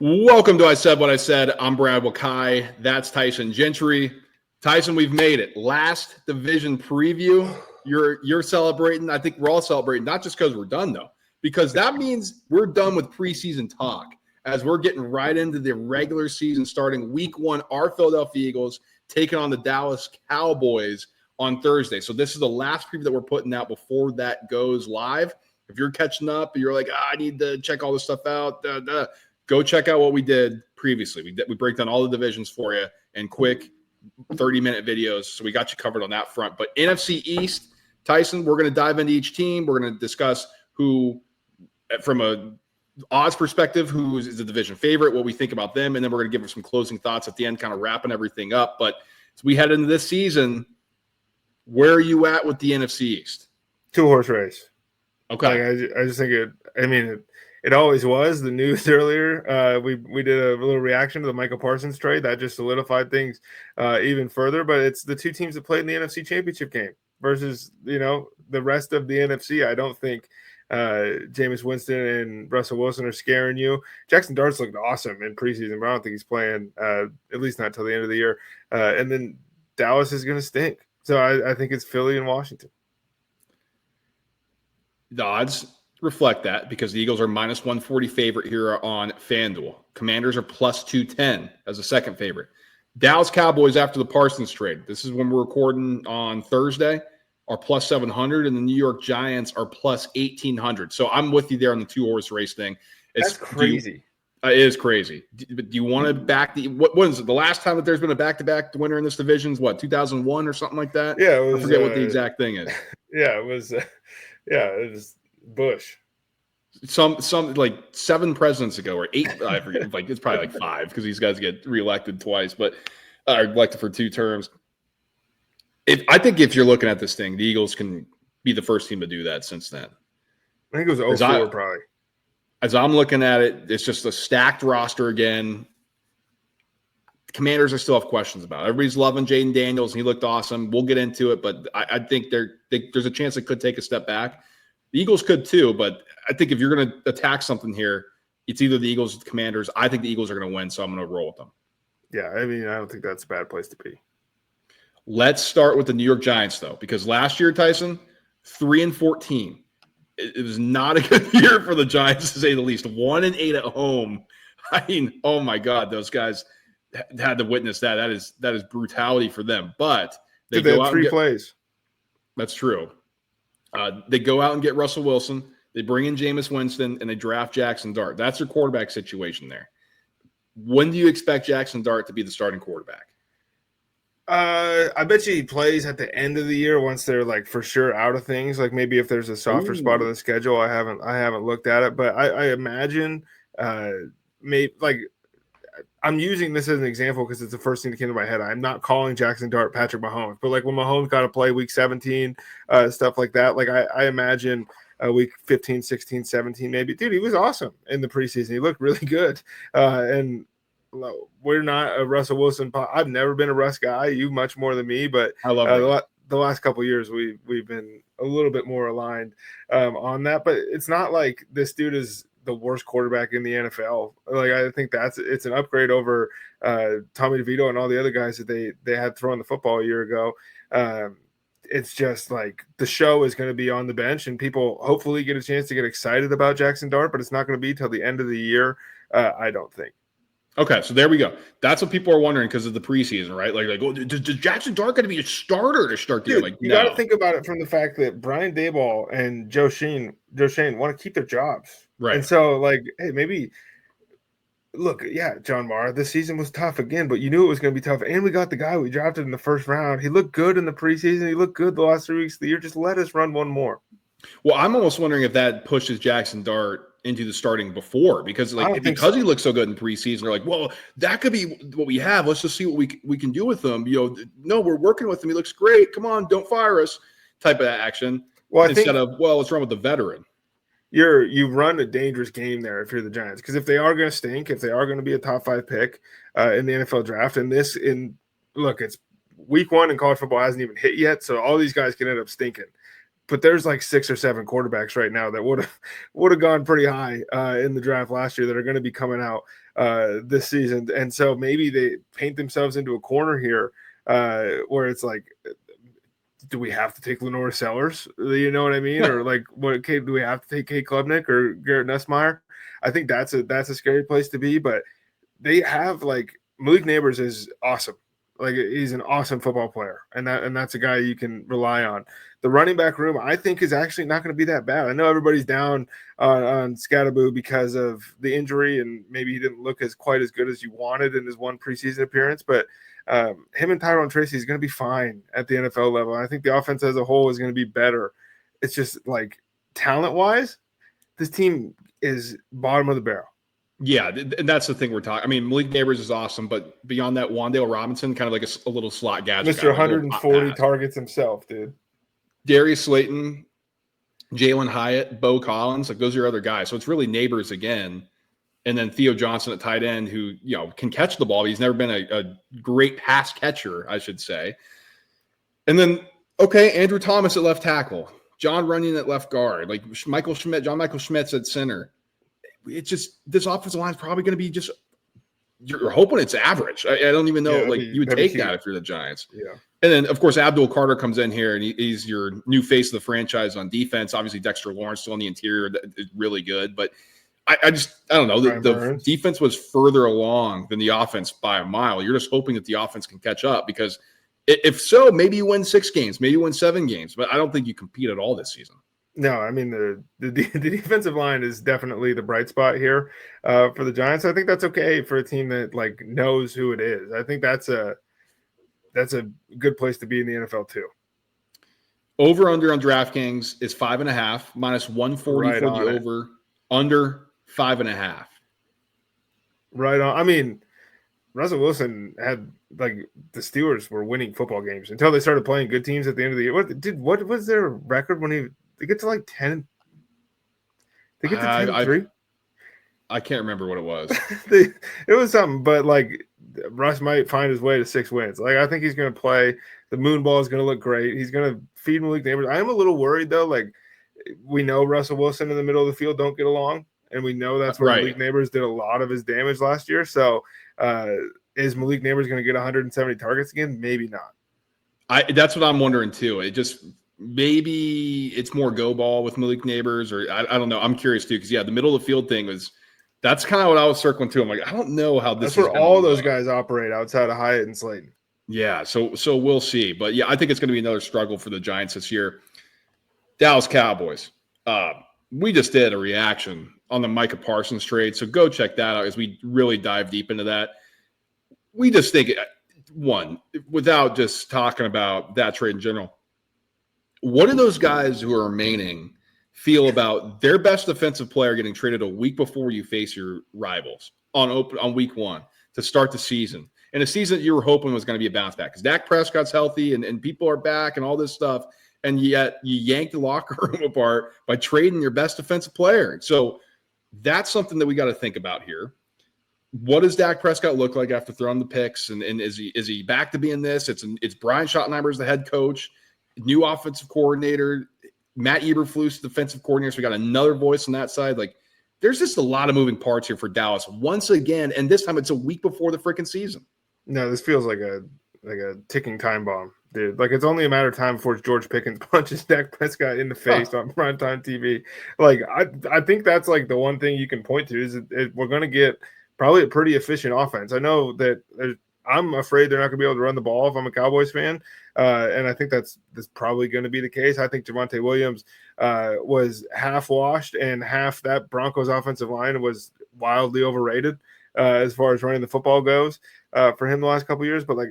Welcome to I Said What I Said. I'm Brad Wakai. That's Tyson Gentry. Tyson, we've made it. Last division preview. You're celebrating. I think we're all celebrating, not just because we're done, though, because that means we're done with preseason talk as we're getting right into the regular season starting week one. Our Philadelphia Eagles taking on the Dallas Cowboys on Thursday. So this is the last preview that we're putting out before that goes live. If you're catching up and you're like, I need to check all this stuff out, go check out what we did previously. We break down all the divisions for you in quick 30-minute videos. So we got you covered on that front. But NFC East, Tyson, we're going to dive into each team. We're going to discuss who, from a odds perspective, who is the division favorite, what we think about them, and then we're going to give them some closing thoughts at the end, kind of wrapping everything up. But as we head into this season, where are you at with the NFC East? Two-horse race. Okay. I just think it always was. The news earlier, we did a little reaction to the Michael Parsons trade. That just solidified things even further. But it's the two teams that played in the NFC Championship game versus, the rest of the NFC. I don't think Jameis Winston and Russell Wilson are scaring you. Jackson Dart's looked awesome in preseason, but I don't think he's playing, at least not till the end of the year. And then Dallas is going to stink. So I think it's Philly and Washington. The odds reflect that because the Eagles are minus 140 favorite here on FanDuel. Commanders are plus 210 as a second favorite. Dallas Cowboys after the Parsons trade. This is when we're recording on Thursday, are plus 700, and the New York Giants are plus 1,800. So I'm with you there on the two-horse race thing. That's crazy. It is crazy. Do you want to back the – what was it? The last time that there's been a back-to-back winner in this division is what, 2001 or something like that? Yeah. It was, I forget what the exact thing is. Yeah, it was it was Bush. Some like 7 presidents ago or 8, I forget. Like it's probably like 5 because these guys get reelected twice, but elected for 2 terms. I think if you're looking at this thing, the Eagles can be the first team to do that since then. I think it was 04 probably. As I'm looking at it, it's just a stacked roster again. Commanders I still have questions about. Everybody's loving Jaden Daniels, and he looked awesome. We'll get into it, but I think there's a chance it could take a step back. The Eagles could too, but I think if you're going to attack something here, it's either the Eagles or the Commanders. I think the Eagles are going to win, so I'm going to roll with them. Yeah, I don't think that's a bad place to be. Let's start with the New York Giants, though, because last year, Tyson, 3-14. It was not a good year for the Giants, to say the least. 1-8 at home. I mean, oh my God, those guys had to witness that. That is brutality for them. But they had 3 plays. That's true. They go out and get Russell Wilson. They bring in Jameis Winston, and they draft Jackson Dart. That's their quarterback situation there. When do you expect Jackson Dart to be the starting quarterback? I bet you he plays at the end of the year once they're like for sure out of things. Like maybe if there's a softer spot on the schedule, I haven't looked at it, but I imagine maybe like I'm using this as an example because it's the first thing that came to my head. I'm not calling Jackson Dart Patrick Mahomes, but like when Mahomes got to play week 17, stuff like that. Like I imagine week 15, 16, 17, maybe. Dude, he was awesome in the preseason. He looked really good. And we're not a Russell Wilson. I've never been a Russ guy. You much more than me, but I love the last couple of years we've been a little bit more aligned on that. But it's not like this dude is the worst quarterback in the NFL. Like I think it's an upgrade over Tommy DeVito and all the other guys that they had throwing the football a year ago. It's just like the show is going to be on the bench, and people hopefully get a chance to get excited about Jackson Dart, but it's not going to be till the end of the year. I don't think. Okay, so there we go. That's what people are wondering because of the preseason, right? Like, oh, does Jackson Dart going to be a starter to start the year? Like, you got to think about it from the fact that Brian Daboll and Joe Schoen want to keep their jobs, right? And so, like, hey, maybe look, yeah, John Mara, this season was tough again, but you knew it was going to be tough, and we got the guy we drafted in the first round. He looked good in the preseason. He looked good the last 3 weeks of the year. Just let us run one more. Well, I'm almost wondering if that pushes Jackson Dart into the starting before because he looks so good in preseason. They're like, well, that could be what we have. Let's just see what we can do with him. No, we're working with him. He looks great. Come on, don't fire us. Type of action. Well, instead of let's run with the veteran. You run a dangerous game there if you're the Giants because if they are going to stink, if they are going to be a top 5 pick in the NFL draft, and it's week 1 and college football hasn't even hit yet, so all these guys can end up stinking. But there's like 6 or 7 quarterbacks right now that would have gone pretty high in the draft last year that are going to be coming out this season. And so maybe they paint themselves into a corner here where it's like, do we have to take Lenore Sellers? You know what I mean? Or like, do we have to take 𝐾𝐨𝐧'𝐭 or Garrett Nussmeier? I think that's a scary place to be. But they have like Malik Neighbors is awesome. Like he's an awesome football player, and that's a guy you can rely on. The running back room, I think, is actually not going to be that bad. I know everybody's down on 𝐶𝐶𝐽 because of the injury, and maybe he didn't look quite as good as you wanted in his one preseason appearance. But him and Tyrone Tracy is going to be fine at the NFL level. I think the offense as a whole is going to be better. It's just like talent-wise, this team is bottom of the barrel. Yeah, and that's the thing we're talking. I mean, Malik Neighbors is awesome, but beyond that, Wan'Dale Robinson, kind of like a little slot gadget. Mr. 140 targets himself, dude. Darius Slayton, Jalen Hyatt, Bo Collins, like those are your other guys. So it's really Neighbors again. And then Theo Johnson at tight end who, can catch the ball. But he's never been a great pass catcher, I should say. And then, Andrew Thomas at left tackle, John Runyon at left guard, like John Michael Schmitz at center. It's just this offensive line is probably going to be just you're hoping it's average. I don't even know you would take that if you're the Giants. Yeah. And then of course Abdul Carter comes in here and he's your new face of the franchise on defense. Obviously Dexter Lawrence still on the interior is really good, but I don't know. The defense was further along than the offense by a mile. You're just hoping that the offense can catch up because if so, maybe you win 6 games, maybe you win 7 games, but I don't think you compete at all this season. No, I mean the defensive line is definitely the bright spot here for the Giants. I think that's okay for a team that like knows who it is. I think that's a good place to be in the NFL too. Over under on DraftKings is 5.5 minus 140 for the over. Under 5.5. Right on. I mean, Russell Wilson had like the Steelers were winning football games until they started playing good teams at the end of the year. What was their record when they get to like 10? They get to 10-3. I can't remember what it was. It was something, but like Russ might find his way to 6 wins. Like I think he's going to play. The moon ball is going to look great. He's going to feed Malik Neighbors. I am a little worried though. Like we know Russell Wilson in the middle of the field don't get along, and we know that's where Malik Neighbors did a lot of his damage last year. So is Malik Neighbors going to get 170 targets again? Maybe not. That's what I'm wondering too. It just maybe it's more go ball with Malik Neighbors, or I don't know. I'm curious too because the middle of the field thing that's kind of what I was circling too. I'm like, I don't know how this. That's where all those guys operate outside of Hyatt and Slayton. Yeah, so we'll see, but I think it's going to be another struggle for the Giants this year. Dallas Cowboys. We just did a reaction on the Micah Parsons trade, so go check that out as we really dive deep into that. We just think, without just talking about that trade in general, what do those guys who are remaining feel about their best defensive player getting traded a week before you face your rivals on week 1 to start the season? And a season that you were hoping was going to be a bounce back because Dak Prescott's healthy and people are back and all this stuff. And yet you yanked the locker room apart by trading your best defensive player. So that's something that we got to think about here. What does Dak Prescott look like after throwing the picks? And is he back to being this? It's Brian Schottenheimer as the head coach, new offensive coordinator, Matt Eberflus, defensive coordinator. So we got another voice on that side. Like there's just a lot of moving parts here for Dallas once again. And this time it's a week before the freaking season. No, this feels like a ticking time bomb, dude. Like it's only a matter of time before George Pickens punches Dak Prescott in the face on primetime TV. Like I think that's like the one thing you can point to is we're going to get probably a pretty efficient offense. I know that I'm afraid they're not going to be able to run the ball if I'm a Cowboys fan, and I think that's probably going to be the case. I think Javonte Williams was half washed, and half that Broncos offensive line was wildly overrated as far as running the football goes for him the last couple of years. But like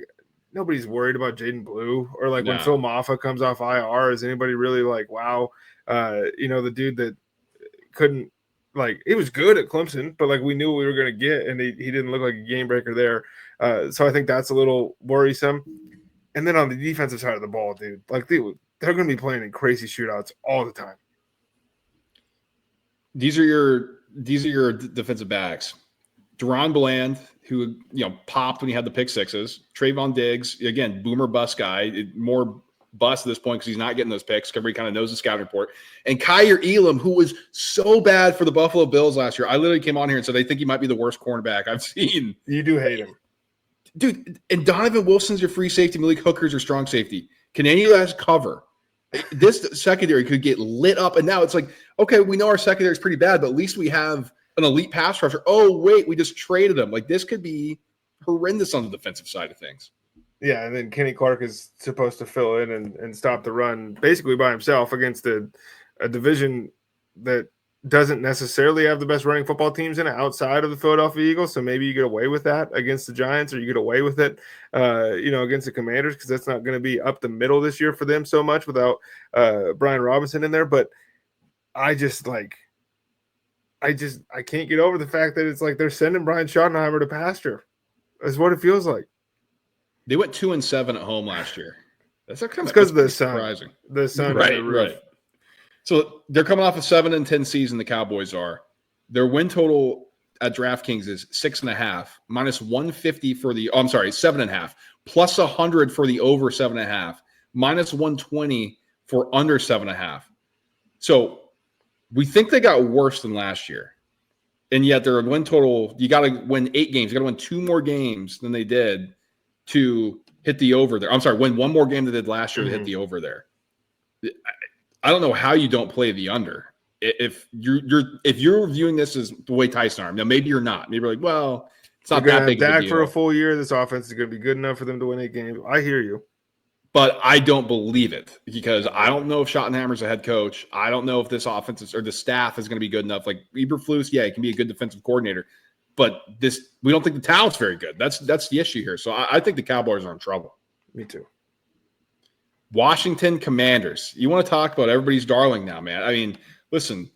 nobody's worried about Jaden Blue or like when Phil Maffa comes off IR. Is anybody really like, wow, the dude that couldn't like he was good at Clemson, but like we knew what we were going to get, and he didn't look like a game breaker there. So I think that's a little worrisome. And then on the defensive side of the ball, dude, like they're going to be playing in crazy shootouts all the time. These are your defensive backs. Deron Bland, who popped when he had the pick sixes. Trayvon Diggs, again, boomer bust guy, more bust at this point because he's not getting those picks. Everybody kind of knows the scouting report. And 𝐬𝐮𝐬𝐫𝐷, who was so bad for the Buffalo Bills last year. I literally came on here and said, I think he might be the worst cornerback I've seen. You do hate him. Dude, and Donovan Wilson's your free safety. Malik Hooker's your strong safety. Can any of us cover? This secondary could get lit up. And now it's like, okay, we know our secondary is pretty bad, but at least we have an elite pass rusher. Oh, wait, we just traded him. Like, this could be horrendous on the defensive side of things. Yeah, and then Kenny Clark is supposed to fill in and stop the run basically by himself against a division that doesn't necessarily have the best running football teams in it outside of the Philadelphia Eagles. So maybe you get away with that against the Giants, or you get away with it, against the Commanders, because that's not going to be up the middle this year for them so much without Brian Robinson in there. But I can't get over the fact that it's like they're sending Brian Schottenheimer to pasture. That's what it feels like. They went 2-7 at home last year. That's because of the sun. Surprising. The sun, right. So they're coming off a 7-10 season. The Cowboys are. Their win total at DraftKings is 6.5, minus 150 for the. 7.5, plus 100 for the over 7.5, minus 120 for under 7.5. So we think they got worse than last year, and yet their win total. You got to win 8 games. You got to win 2 more games than they did to hit the over there. Win 1 more game than they did last year to hit the over there. I don't know how you don't play the under. If you're viewing this as the way Tyson are. Now maybe you're not. Maybe you're like, well, it's not that big of a Dak deal. for a full year. This offense is going to be good enough for them to win 8 games. I hear you, but I don't believe it, because I don't know if Schottenheimer's a head coach. I don't know if this offense or the staff is going to be good enough. Like Eberflus, yeah, he can be a good defensive coordinator, but we don't think the talent's very good. That's the issue here. So I think the Cowboys are in trouble. Me too. Washington Commanders. You want to talk about everybody's darling now, man. I mean, listen,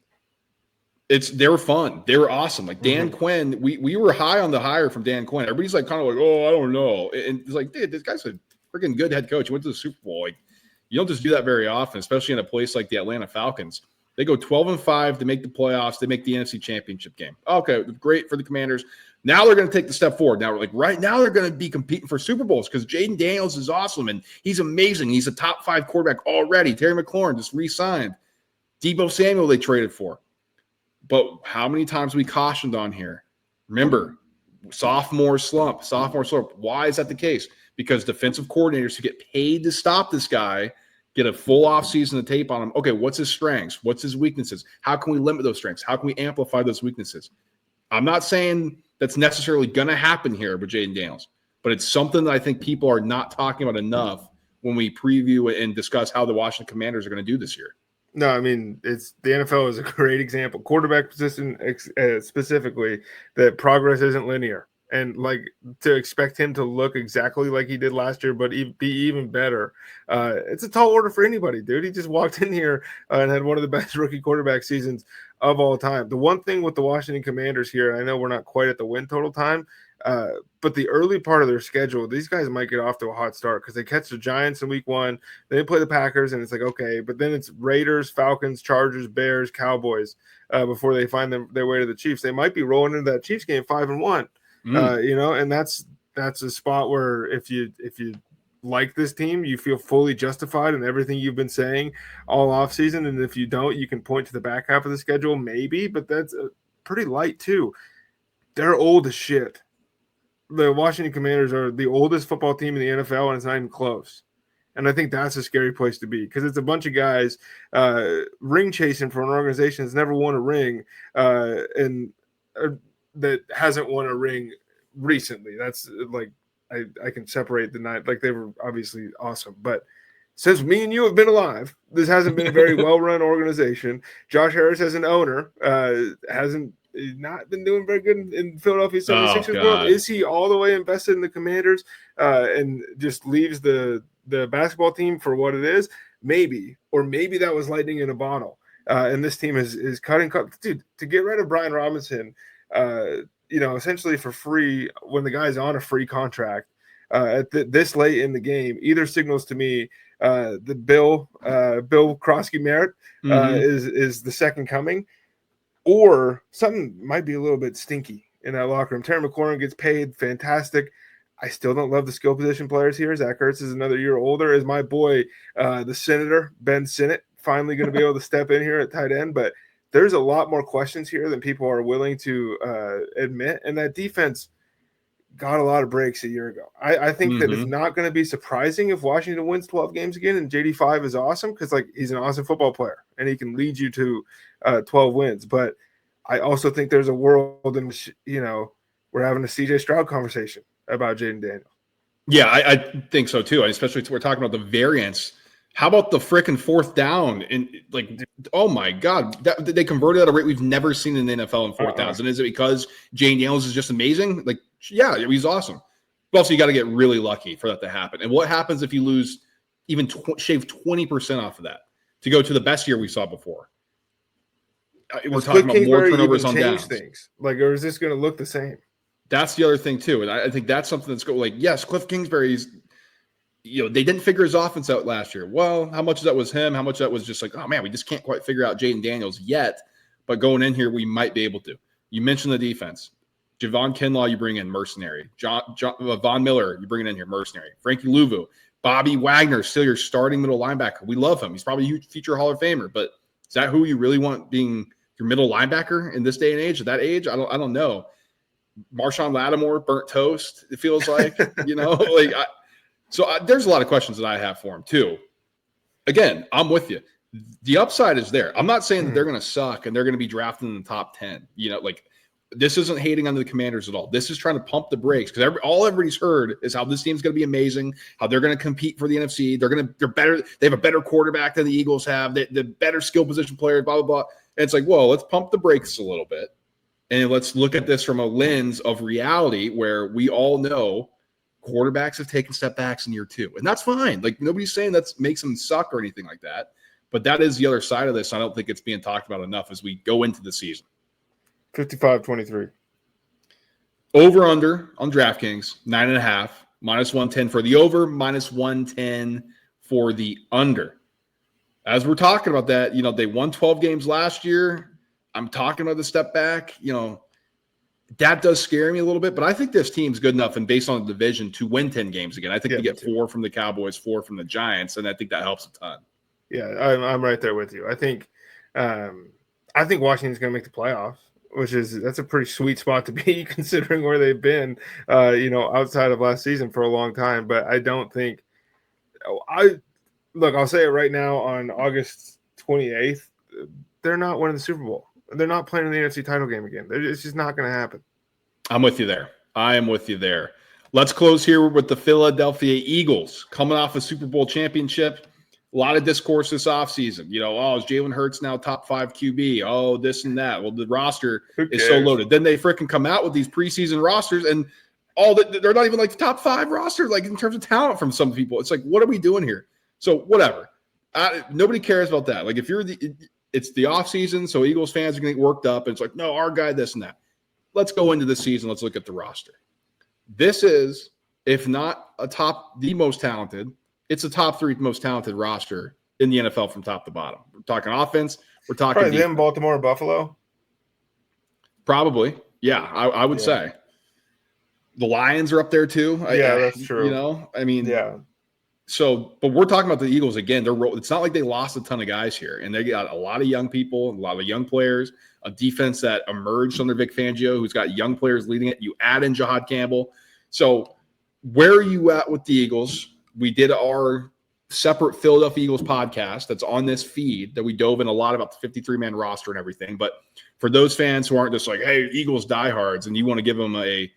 they were fun. They were awesome. Like Dan Quinn, we were high on the hire from Dan Quinn. Everybody's like kind of like, oh, I don't know. And it's like, dude, this guy's a freaking good head coach. He went to the Super Bowl. Like, you don't just do that very often, especially in a place like the Atlanta Falcons. They go 12-5 to make the playoffs. They make the NFC Championship game. Okay, great for the Commanders. Now they're going to take the step forward. Now, right now they're going to be competing for Super Bowls because Jaden Daniels is awesome, and he's amazing. He's a top 5 quarterback already. Terry McLaurin just re-signed. Deebo Samuel they traded for. But how many times we cautioned on here? Remember, sophomore slump. Why is that the case? Because defensive coordinators who get paid to stop this guy get a full offseason of tape on him. Okay, what's his strengths? What's his weaknesses? How can we limit those strengths? How can we amplify those weaknesses? I'm not saying that's necessarily going to happen here with Jaden Daniels, but it's something that I think people are not talking about enough when we preview and discuss how the Washington Commanders are going to do this year. No, I mean, the NFL is a great example. Quarterback position specifically, that progress isn't linear. And like to expect him to look exactly like he did last year, but be even better. It's a tall order for anybody, dude. He just walked in here and had one of the best rookie quarterback seasons of all time. The one thing with the Washington Commanders here, I know we're not quite at the win total time, but the early part of their schedule, these guys might get off to a hot start because they catch the Giants in week 1. Then they play the Packers, and it's like, okay, but then it's Raiders, Falcons, Chargers, Bears, Cowboys before they find their way to the Chiefs. They might be rolling into that Chiefs game 5-1. And that's a spot where if you like this team, you feel fully justified in everything you've been saying all offseason. And if you don't, you can point to the back half of the schedule, maybe, but that's pretty light too. They're old as shit. The Washington Commanders are the oldest football team in the NFL, and it's not even close. And I think that's a scary place to be because it's a bunch of guys ring chasing for an organization that's never won a ring that hasn't won a ring recently. That's like I can separate the night. Like, they were obviously awesome, but since me and you have been alive, this hasn't been a very well-run organization. Josh Harris as an owner hasn't not been doing very good in Philadelphia 76ers world. Is he all the way invested in the Commanders and just leaves the basketball team for what it is? Maybe, or maybe that was lightning in a bottle. And this team is cutting. Dude, to get rid of Brian Robinson, essentially for free when the guy's on a free contract this late in the game, either signals to me the Bill Krosky-Merritt is the second coming, or something might be a little bit stinky in that locker room. Terry McLaurin gets paid fantastic. I still don't love the skill position players here. Zach Ertz is another year older. Is my boy, the Senator, Ben Sinnott, finally going to be able to step in here at tight end? But there's a lot more questions here than people are willing to admit. And that defense got a lot of breaks a year ago. I think that it's not going to be surprising if Washington wins 12 games again, and JD5 is awesome because like he's an awesome football player and he can lead you to 12 wins. But I also think there's a world in, we're having a 𝐃𝐨𝐧'𝐭 Stroud conversation about Jaden Daniels. Yeah, I think so too. Especially we're talking about the variance. How about the frickin' fourth down? And like, oh my God, they converted at a rate we've never seen in the NFL in fourth downs. And is it because Jaden Daniels is just amazing? Like, yeah, he's awesome. But also, you got to get really lucky for that to happen. And what happens if you lose even shave 20% off of that to go to the best year we saw before? We're talking about more turnovers on downs. Things like, or is this going to look the same? That's the other thing too, and I think that's something that's going. Like, yes, Cliff Kingsbury's. They didn't figure his offense out last year. Well, how much of that was him? How much of that was just like, oh man, we just can't quite figure out Jaden Daniels yet. But going in here, we might be able to. You mentioned the defense. Javon Kinlaw, you bring in mercenary. Von Miller, you bring it in here, mercenary. Frankie Louvu, Bobby Wagner, still your starting middle linebacker. We love him. He's probably a huge future Hall of Famer. But is that who you really want being your middle linebacker in this day and age? At that age, I don't know. Marshawn Lattimore, burnt toast. It feels like there's a lot of questions that I have for him too. Again, I'm with you. The upside is there. I'm not saying that they're going to suck and they're going to be drafted in the top 10. This isn't hating on the Commanders at all. This is trying to pump the brakes because all everybody's heard is how this team's going to be amazing, how they're going to compete for the NFC. They're better. They have a better quarterback than the Eagles have. The better skill position players, blah, blah, blah. And it's like, whoa, let's pump the brakes a little bit. And let's look at this from a lens of reality where we all know quarterbacks have taken step backs in year two. And that's fine. Like, nobody's saying that makes them suck or anything like that. But that is the other side of this. I don't think it's being talked about enough as we go into the season. 55-23. Over under on DraftKings, 9.5, -110 for the over, -110 for the under. As we're talking about that, they won 12 games last year. I'm talking about the step back. That does scare me a little bit, but I think this team's good enough and based on the division to win 10 games again. I think they get 4 from the Cowboys, 4 from the Giants, and I think that helps a ton. Yeah, I'm right there with you. I think Washington's going to make the playoffs, that's a pretty sweet spot to be considering where they've been, outside of last season for a long time. But I don't think I'll say it right now on August 28th, they're not winning the Super Bowl. They're not playing in the NFC title game again. It's just not going to happen. I'm with you there. I am with you there. Let's close here with the Philadelphia Eagles coming off a Super Bowl championship. A lot of discourse this offseason. Is Jalen Hurts now top 5 QB? Oh, this and that. Well, the roster is so loaded. Then they freaking come out with these preseason rosters, and they're not even like the top 5 roster, like in terms of talent from some people. It's like, what are we doing here? So whatever. Nobody cares about that. Like if it's the offseason, so Eagles fans are going to get worked up. And it's like, no, our guy, this and that. Let's go into the season. Let's look at the roster. This is, if not the most talented, it's a top 3 most talented roster in the NFL from top to bottom. We're talking offense. We're talking probably them, Baltimore, Buffalo. Probably. Yeah, I would say. The Lions are up there too. That's true. Yeah. So, but we're talking about the Eagles again. It's not like they lost a ton of guys here, and they got a lot of young people, a lot of young players, a defense that emerged under Vic Fangio, who's got young players leading it. You add in 𝐬𝐝 Campbell. So, where are you at with the Eagles? We did our separate Philadelphia Eagles podcast that's on this feed that we dove in a lot about the 53-man roster and everything. But for those fans who aren't just like, hey, Eagles diehards, and you want to give them a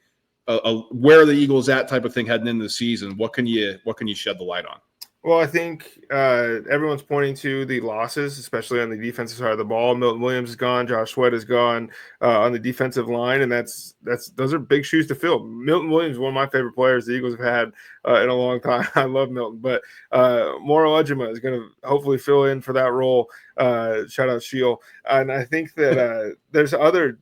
where are the Eagles at type of thing heading into the season, what can you shed the light on? Well, I think everyone's pointing to the losses, especially on the defensive side of the ball. Milton Williams is gone. Josh Sweat is gone on the defensive line, and those are big shoes to fill. Milton Williams is one of my favorite players the Eagles have had in a long time. I love Milton, but Moro Ejima is going to hopefully fill in for that role. Shout out Shield. And I think that there's other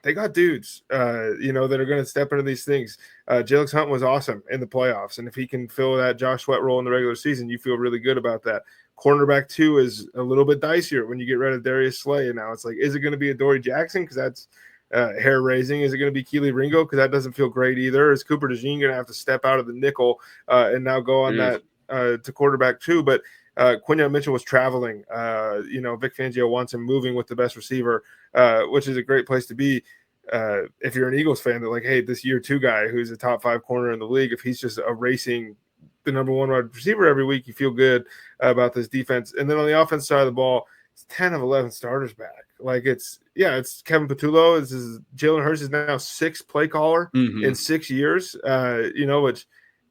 they got dudes, that are going to step into these things. Alex Hunt was awesome in the playoffs, and if he can fill that Josh Sweat role in the regular season, you feel really good about that. Cornerback 2 is a little bit dicier when you get rid of Darius Slay, and now it's like, is it going to be Adoree Jackson? Because hair raising. Is it going to be 𝐃𝐨𝐵𝐿𝐵? Because that doesn't feel great either. Is 𝐵𝐷𝐻𝐿𝐵𝐻 going to have to step out of the nickel and now go on that to quarterback too? But Quinyon Mitchell was traveling. Vic Fangio wants him moving with the best receiver, which is a great place to be. If you're an Eagles fan, they're like, hey, this year 2 guy who's a top 5 corner in the league, if he's just erasing the number 1 wide receiver every week, you feel good about this defense. And then on the offense side of the ball, it's 10 of 11 starters back. Like it's Kevin Patullo. Jalen Hurts is now 6th play caller in 6 years. Which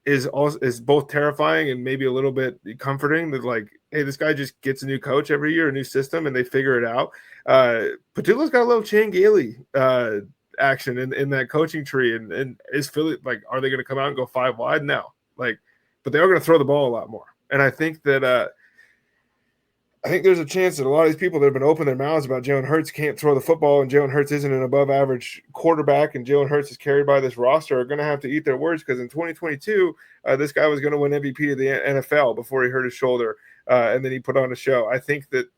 is both terrifying and maybe a little bit comforting. That like, hey, this guy just gets a new coach every year, a new system, and they figure it out. Patullo's got a little 𝐾𝐨𝐬𝐿𝐵 action in that coaching tree, and is Philly like, are they going to come out and go 5 wide? No, but they are going to throw the ball a lot more. And I think that there's a chance that a lot of these people that have been opening their mouths about Jalen Hurts can't throw the football, and Jalen Hurts isn't an above-average quarterback, and Jalen Hurts is carried by this roster, are going to have to eat their words, because in 2022, this guy was going to win MVP of the NFL before he hurt his shoulder, and then he put on a show. I think that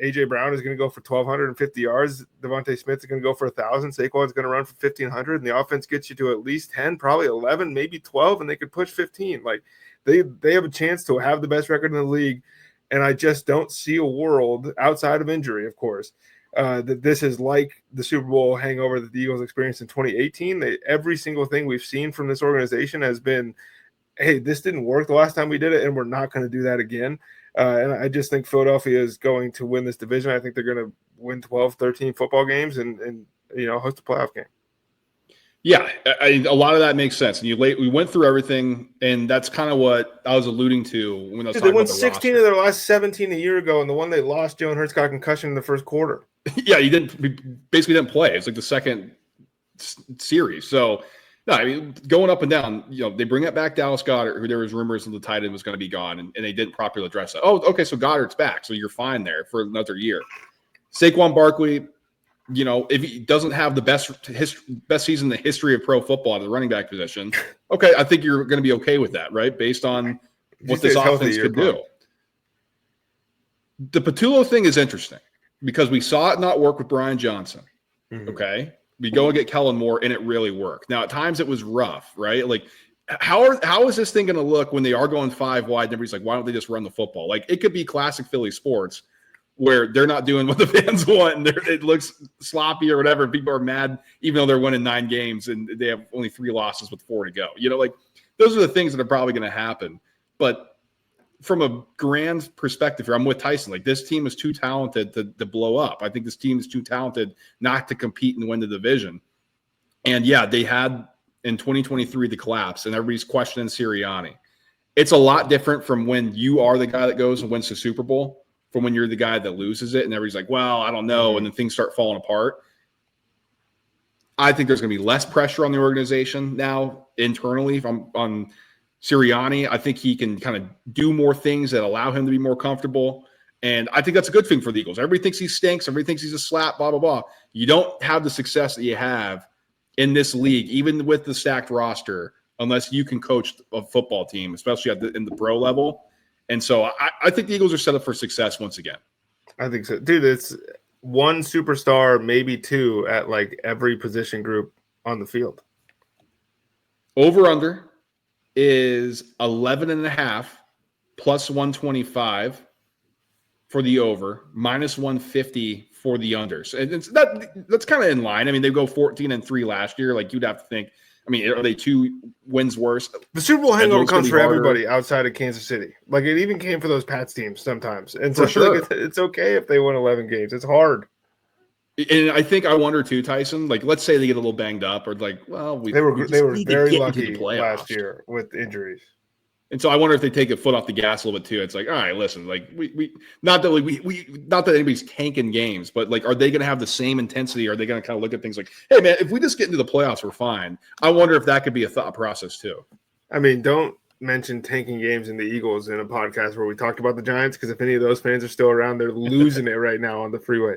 A.J. Brown is going to go for 1,250 yards. Devontae Smith is going to go for 1,000. Saquon's going to run for 1,500, and the offense gets you to at least 10, probably 11, maybe 12, and they could push 15. Like they have a chance to have the best record in the league. And I just don't see a world outside of injury, of course, that this is like the Super Bowl hangover that the Eagles experienced in 2018. Every single thing we've seen from this organization has been, hey, this didn't work the last time we did it, and we're not going to do that again. And I just think Philadelphia is going to win this division. I think they're going to win 12, 13 football games and host a playoff game. Yeah, a lot of that makes sense. And we went through everything, and that's kind of what I was alluding to when I was talking they won about the 16 roster. of their last 17 a year ago, and the one they lost, 𝐿𝐴 Hurts got concussion in the first quarter. Yeah, he basically didn't play. It's like the second series. So, no, I mean, going up and down, they bring it back Dallas Goedert, who there was rumors that the tight end was going to be gone, and they didn't properly address that. Oh, okay, so Goddard's back, so you're fine there for another year. Saquon Barkley, if he doesn't have the best season in the history of pro football at the running back position, okay, I think you're going to be okay with that, right? Based on what this offense could do. The Patullo thing is interesting because we saw it not work with Brian Johnson. Okay, we go and get Kellen Moore, and it really worked. Now, at times it was rough, right? Like, how is this thing going to look when they are going 5 wide? And everybody's like, why don't they just run the football? Like, it could be classic Philly sports, where they're not doing what the fans want, and it looks sloppy or whatever. People are mad, even though they're winning 9 games and they have only 3 losses with 4 to go. Those are the things that are probably going to happen. But from a grand perspective here, I'm with Tyson. Like, this team is too talented to blow up. I think this team is too talented not to compete and win the division. And yeah, they had in 2023 the collapse, and everybody's questioning Sirianni. It's a lot different from when you are the guy that goes and wins the Super Bowl, from when you're the guy that loses it and everybody's like, well, I don't know, and then things start falling apart. I think there's going to be less pressure on the organization now internally on Sirianni. I think he can kind of do more things that allow him to be more comfortable, and I think that's a good thing for the Eagles. Everybody thinks he stinks. Everybody thinks he's a slap, blah, blah, blah. You don't have the success that you have in this league, even with the stacked roster, unless you can coach a football team, especially in the pro level. And so I think the Eagles are set up for success once again. I think so. Dude, it's 1 superstar, maybe 2 at like every position group on the field. Over-under is 11.5 plus 125 for the over, minus 150 for the unders. And that's kind of in line. I mean, they go 14-3 last year. Like, you'd have to think, I mean, are they 2 wins worse? The Super Bowl hangover comes for everybody outside of Kansas City. Like, it even came for those Pats teams sometimes. And so like, it's okay if they win 11 games. It's hard. And I wonder too, Tyson, like, let's say they get a little banged up, or like, well, they were very lucky last year with injuries. And so I wonder if they take a foot off the gas a little bit too. It's like, all right, listen, like we not that anybody's tanking games, but like, are they going to have the same intensity? Are they going to kind of look at things like, hey man, if we just get into the playoffs, we're fine. I wonder if that could be a thought process too. I mean, don't mention tanking games in the Eagles in a podcast where we talked about the Giants, because if any of those fans are still around, they're losing it right now on the freeway.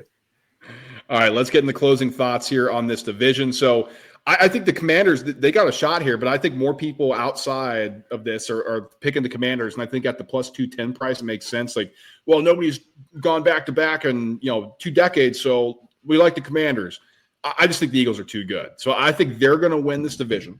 All right, let's get in the closing thoughts here on this division. So I think the Commanders, they got a shot here, but I think more people outside of this are picking the Commanders, and I think at the plus 210 price, it makes sense. Like, well, nobody's gone back-to-back in 2 decades, so we like the Commanders. I just think the Eagles are too good. So I think they're going to win this division.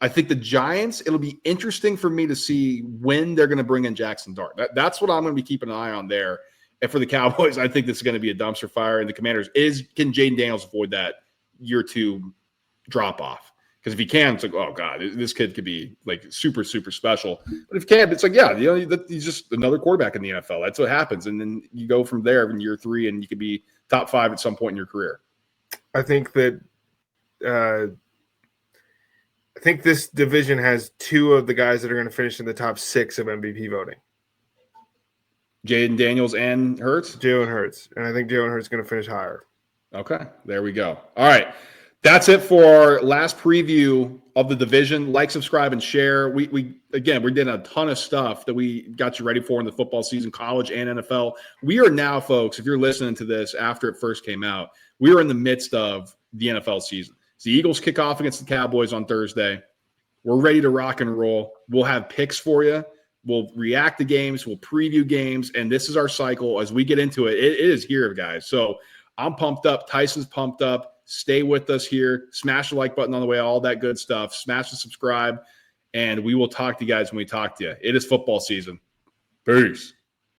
I think the Giants, it'll be interesting for me to see when they're going to bring in Jackson Dart. That's what I'm going to be keeping an eye on there. And for the Cowboys, I think this is going to be a dumpster fire. And the Commanders can Jaden Daniels avoid that year 2 drop off? Because if he can, it's like, oh God, this kid could be like super, super special. But if he can't, it's like, yeah, he's just another quarterback in the NFL. That's what happens. And then you go from there in year 3 and you could be top 5 at some point in your career. I think that I think this division has 2 of the guys that are going to finish in the top 6 of MVP voting. Jaden Daniels and Hurts? Jalen Hurts. And I think Jalen Hurts is going to finish higher. Okay, there we go. All right. That's it for our last preview of the division. Like, subscribe, and share. We're doing a ton of stuff that we got you ready for in the football season, college and NFL. We are now, folks, if you're listening to this after it first came out, we are in the midst of the NFL season. The Eagles kick off against the Cowboys on Thursday. We're ready to rock and roll. We'll have picks for you. We'll react to games. We'll preview games. And this is our cycle. As we get into it, it is here, guys. So I'm pumped up. Tyson's pumped up. Stay with us here. Smash the like button on the way, all that good stuff. Smash the subscribe. And we will talk to you guys when we talk to you. It is football season. Peace.